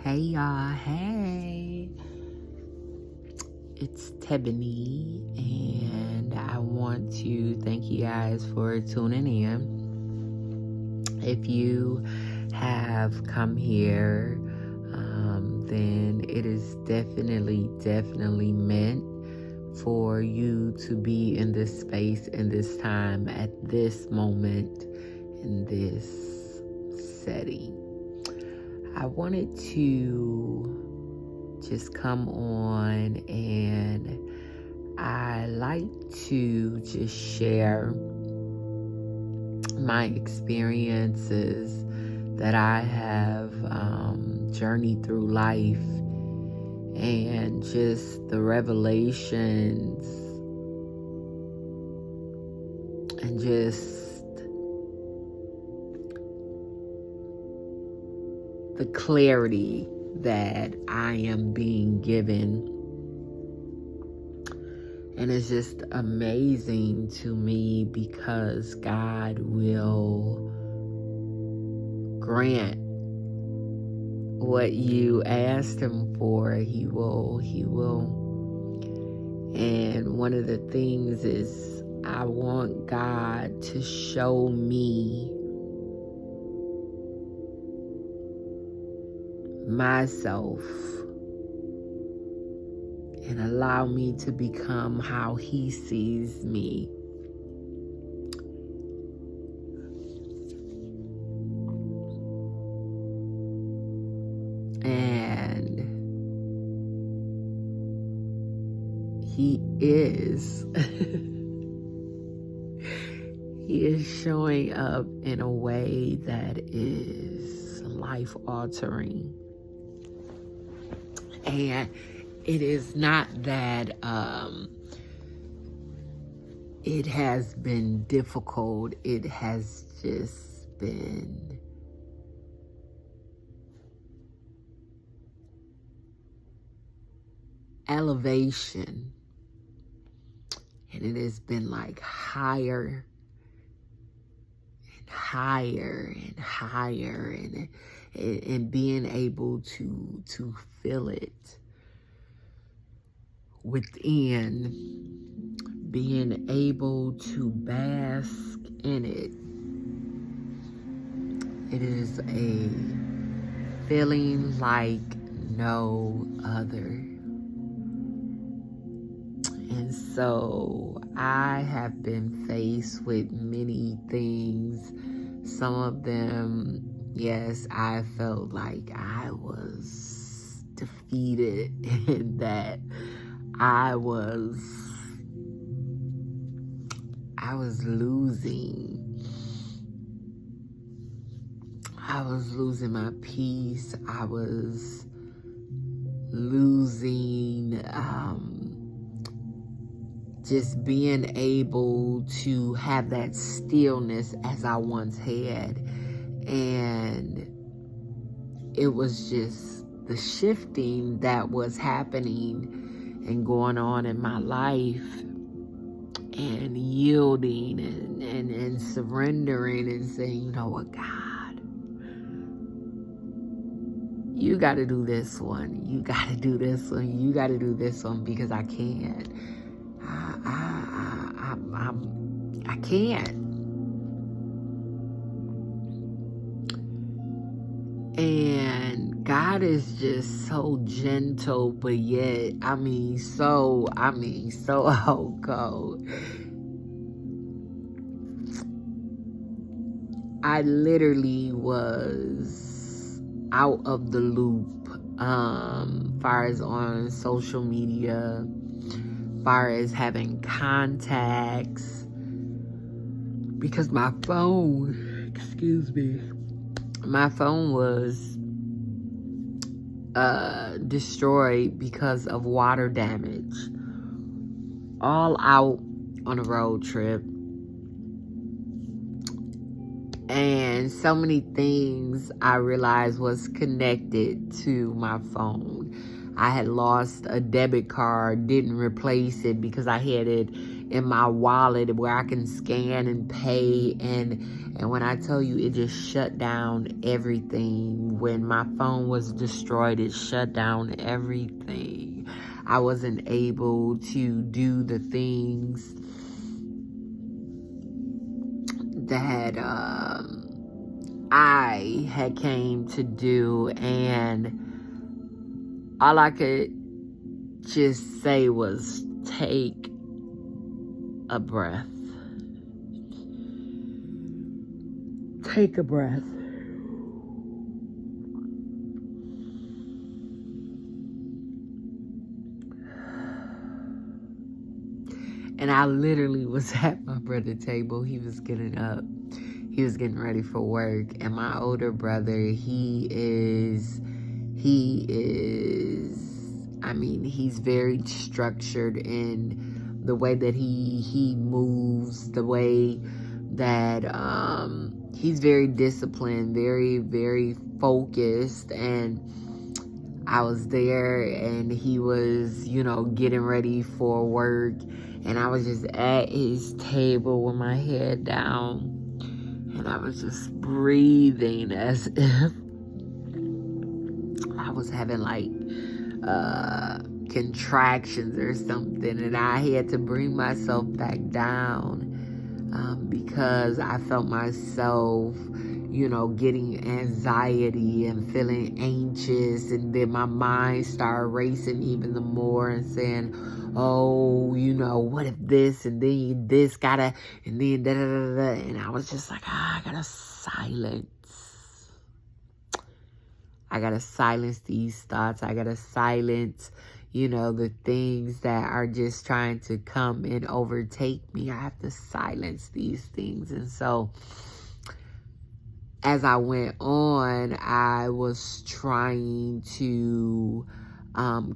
Hey y'all, hey. It's Tebony, and I want to thank you guys for tuning in. If you have come here, then it is definitely meant for you to be in this space, in this time, at this moment, in this setting. I wanted to just come on, and I like to just share my experiences that I have journeyed through life, and just the revelations, and just the clarity that I am being given. And it's just amazing to me because God will grant what you asked Him for. He will. And one of the things is I want God to show me myself and allow me to become how He sees me. And He is. He is showing up in a way that is life-altering. And it is not that it has been difficult. It has just been elevation. And it has been like higher and higher and higher, and being able to feel it within, being able to bask in it. It is a feeling like no other. And so I have been faced with many things. Some of them, yes, I felt like I was defeated and that I was losing. I was losing my peace. I was losing just being able to have that stillness as I once had. And it was just the shifting that was happening and going on in my life, and yielding and surrendering and saying, you know what, God, you got to do this one. You got to do this one. You got to do this one, because I can't. I can't. And God is just so gentle, but yet, so out cold. I literally was out of the loop, far as on social media, far as having contacts, because my phone was destroyed because of water damage. All out on a road trip. And so many things I realized was connected to my phone. I had lost a debit card, didn't replace it because I had it in my wallet where I can scan and pay. And when I tell you, it just shut down everything. When my phone was destroyed, it shut down everything. I wasn't able to do the things that I had came to do, and all I could just say was take a breath. Take a breath. And I literally was at my brother's table. He was getting up. He was getting ready for work. And my older brother, he's very structured in the way that he moves, the way that he's very disciplined, very, very focused. And I was there and he was, getting ready for work. And I was just at his table with my head down. And I was just breathing as if I was having like contractions or something. And I had to bring myself back down because I felt myself, getting anxiety and feeling anxious. And then my mind started racing even the more and saying, oh, what if this, and then this gotta, and then da da da da. And I was just like, I gotta silence these thoughts. I gotta silence, the things that are just trying to come and overtake me. I have to silence these things. And so as I went on, I was trying to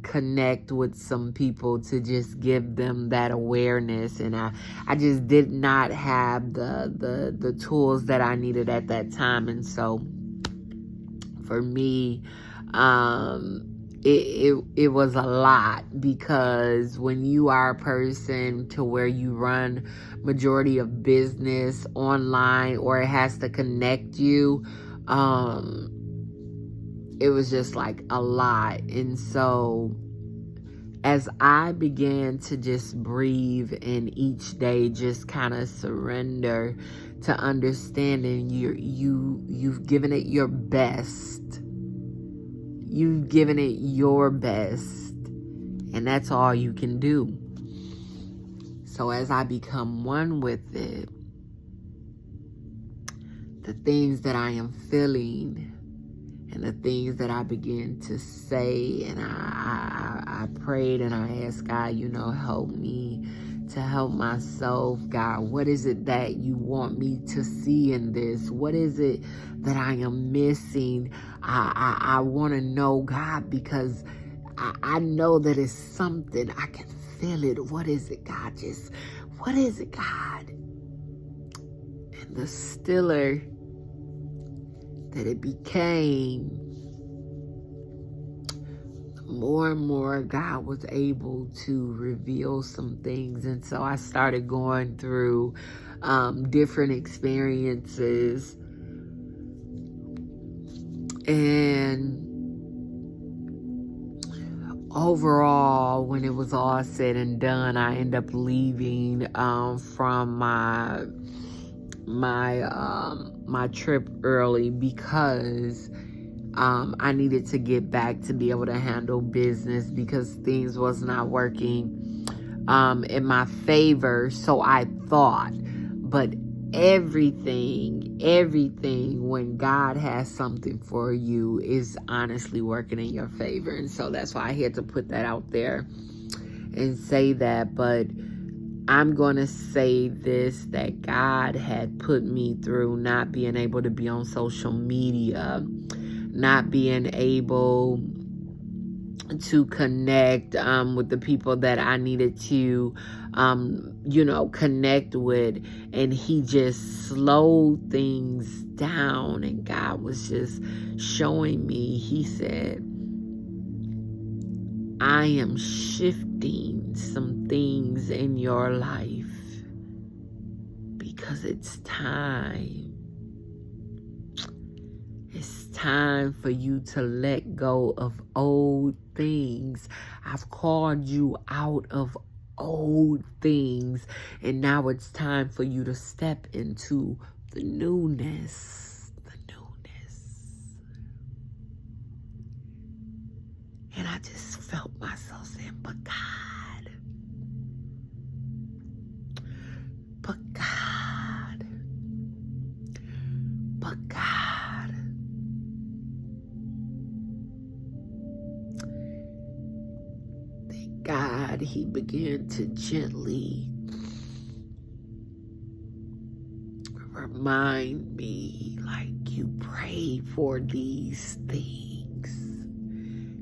connect with some people to just give them that awareness. And I just did not have the tools that I needed at that time. And so for me, it was a lot, because when you are a person to where you run majority of business online, or it has to connect you, it was just like a lot. And so as I began to just breathe and each day just kind of surrender to understanding you've given it your best. You've given it your best, and that's all you can do. So as I become one with it, the things that I am feeling and the things that I begin to say, and I prayed and I asked God, help me to help myself. God, what is it that you want me to see in this? What is it that I am missing? I want to know, God, because I know that it's something. I can feel it. What is it, God? What is it, God? And the stiller that it became, more and more God was able to reveal some things. And so I started going through different experiences. And overall, when it was all said and done, I ended up leaving from my trip early because I needed to get back to be able to handle business, because things was not working in my favor. So I thought, but everything, when God has something for you, is honestly working in your favor. And so that's why I had to put that out there and say that. But I'm going to say this, that God had put me through not being able to be on social media, not being able to connect with the people that I needed to, connect with. And he just slowed things down. And God was just showing me, he said, I am shifting some things in your life because it's time. It's time for you to let go of old things. I've called you out of old things, and now it's time for you to step into the newness. The newness. And I just felt myself saying, but God, but God, but God. Thank God he began to gently remind me, like, you pray for these things.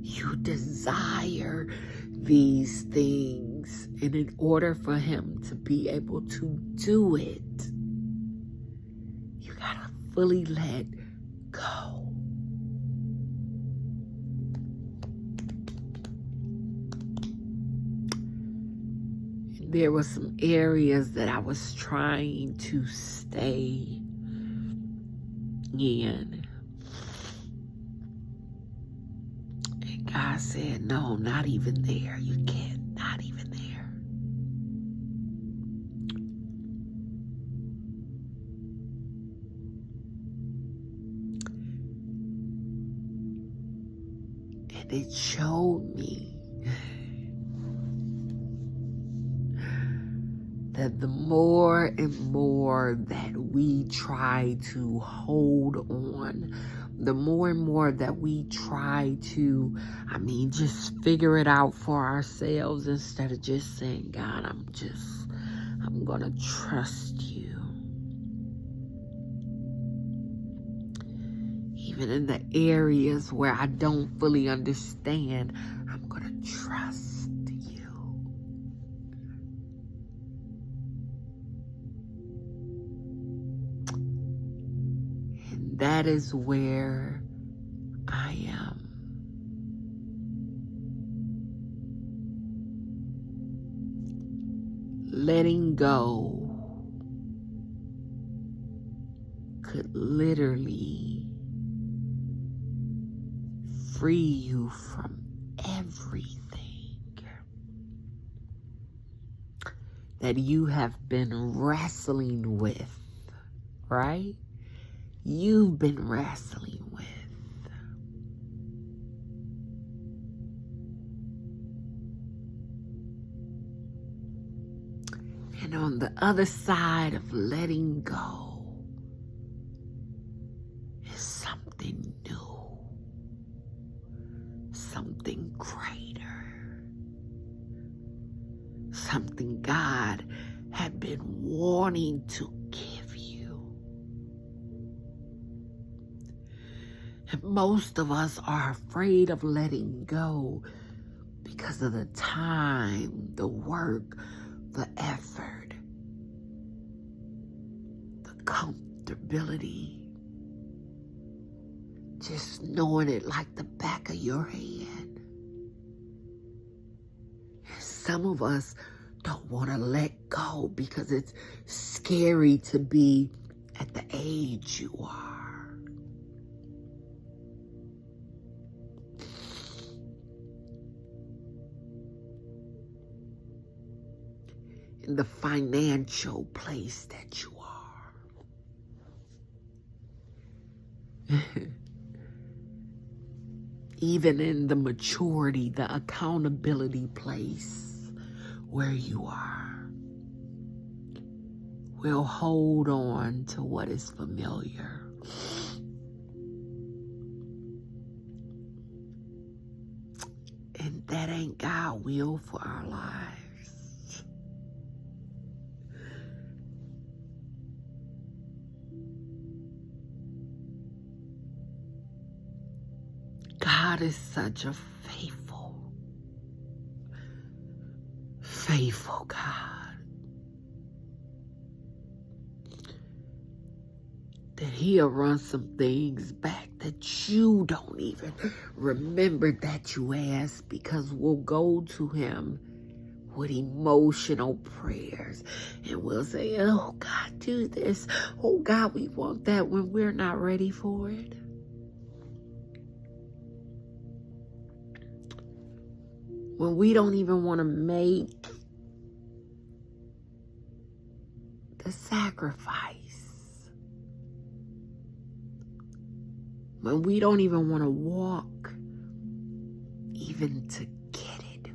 You desire these things. And in order for him to be able to do it, you gotta fully let go. There were some areas that I was trying to stay in. And God said, no, not even there. You can't, not even there. And it showed me that the more and more that we try to hold on, the more and more that we try to, just figure it out for ourselves instead of just saying, God, I'm gonna trust you. Even in the areas where I don't fully understand, I'm gonna trust you. And that is where I am. Letting go could literally free you from everything that you have been wrestling with, right? You've been wrestling with. And on the other side of letting go is something new, something greater, something God had been wanting to give you. And most of us are afraid of letting go because of the time, the work, the effort, the comfortability, just knowing it like the back of your hand. And some of us don't want to let go because it's scary to be at the age you are. In the financial place that you are. Even in the maturity, the accountability place where you are. We'll hold on to what is familiar. And that ain't God's will for our lives. God is such a faithful God, that he'll run some things back that that you don't even remember that you asked, because we'll go to him with emotional prayers and we'll say, oh God, do this. Oh God, we want that, when we're not ready for it. When we don't even want to make the sacrifice. When we don't even want to walk even to get it.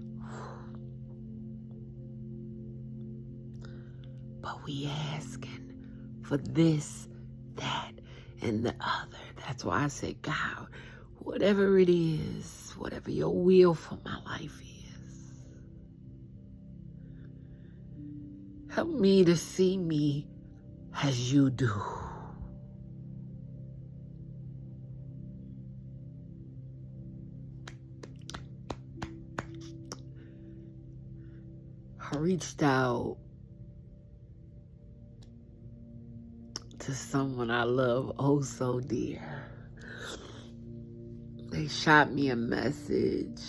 But we asking for this, that, and the other. That's why I said, God, whatever it is, whatever your will for my life is, help me to see me as you do. I reached out to someone I love oh so dear. They shot me a message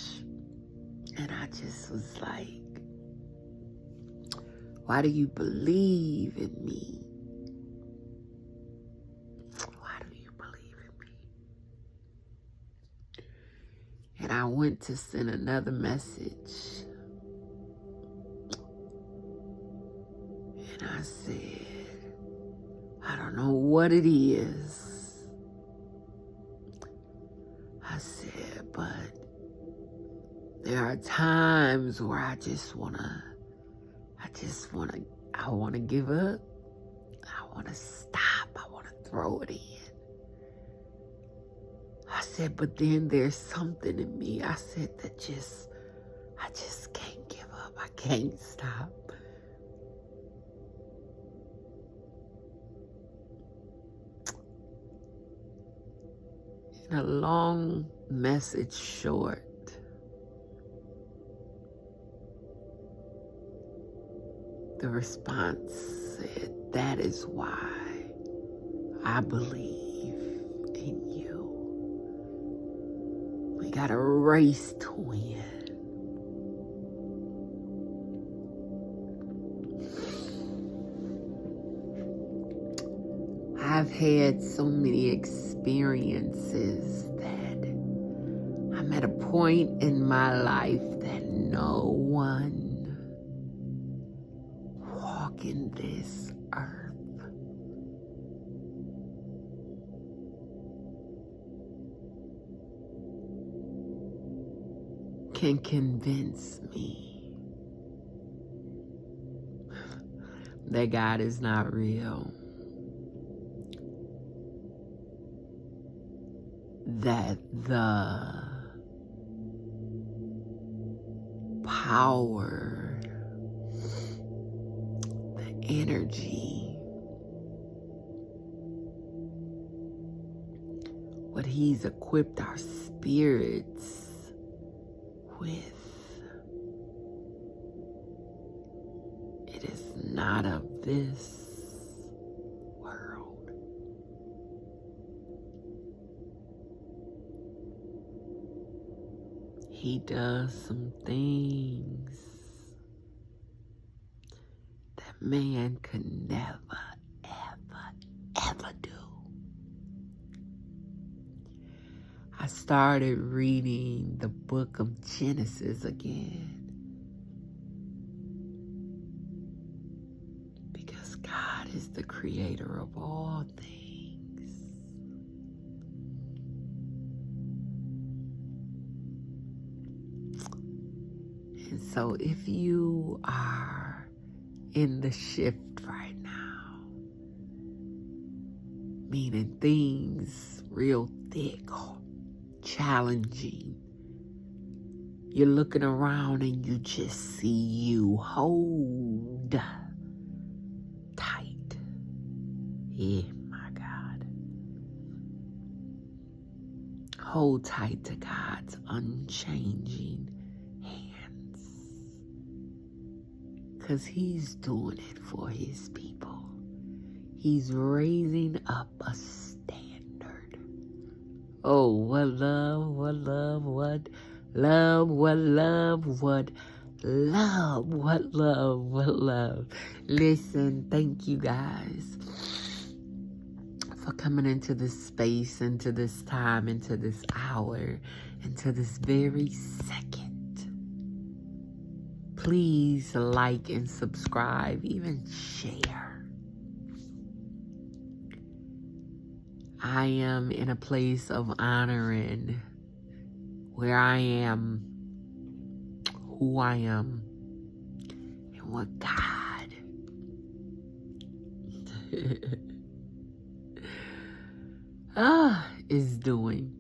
and I just was like, why do you believe in me? Why do you believe in me? And I went to send another message. And I said, I don't know what it is. I said, but there are times where I want to give up. I want to stop. I want to throw it in. I said, but then there's something in me. I said I just can't give up. I can't stop. And a long message short, the response said, that is why I believe in you. We got a race to win. I've had so many experiences that I'm at a point in my life that no one walking this earth can convince me that God is not real. That the power, the energy, what He's equipped our spirits with, it is not of this world. He does some things that man could never, ever do. I started reading the book of Genesis again because God is the creator of all things. And so if you are in the shift right now, meaning things real thick, challenging, you're looking around and you just see you, hold tight. Yeah, my God. Hold tight to God's unchanging hands, because He's doing it for His people. He's raising up a standard Oh, what love, what love, what love, what love, what love, what love, what love. Listen, thank you guys for coming into this space, into this time, into this hour, into this very second. Please like and subscribe, even share. I am in a place of honoring where I am, who I am, and what God is doing.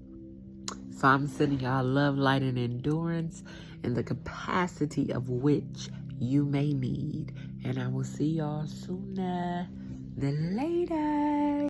So I'm sending y'all love, light, and endurance in the capacity of which you may need. And I will see y'all sooner than later.